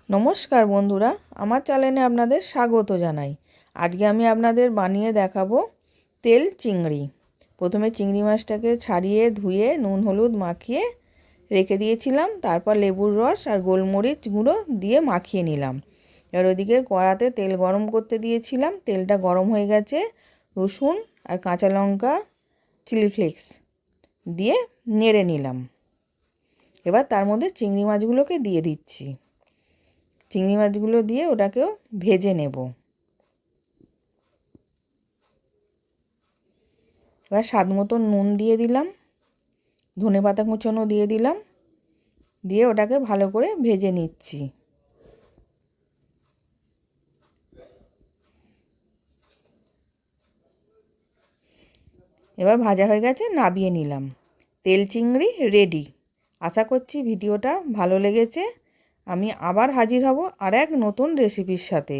নমস্কার বন্ধুরা, আমার চ্যানেলে আপনাদের স্বাগত জানাই। আজকে আমি আপনাদের বানিয়ে দেখাবো তেল চিংড়ি। প্রথমে চিংড়ি মাছটাকে ছাড়িয়ে ধুয়ে নুন হলুদ মাখিয়ে রেখে দিয়েছিলাম। তারপর লেবুর রস আর গোলমরিচ গুঁড়ো দিয়ে মাখিয়ে নিলাম। এবার ওদিকে কড়াতে তেল গরম করতে দিয়েছিলাম। তেলটা গরম হয়ে গেছে। রসুন আর কাঁচা লঙ্কা, চিলি ফ্লেক্স দিয়ে নেড়ে নিলাম। এবার তার মধ্যে চিংড়ি মাছগুলোকে দিয়ে দিচ্ছি। চিংড়ি মাছগুলো দিয়ে ওটাকেও ভেজে নেব। এবার স্বাদ মতো নুন দিয়ে দিলাম, ধনেপাতা কুচনো দিয়ে দিলাম, দিয়ে ওটাকে ভালো করে ভেজে নিচ্ছি। এবার ভাজা হয়ে গেছে, নামিয়ে নিলাম। তেল চিংড়ি রেডি। আশা করছি ভিডিওটা ভালো লেগেছে। আমি আবার হাজির হব আর এক নতুন রেসিপির সাথে।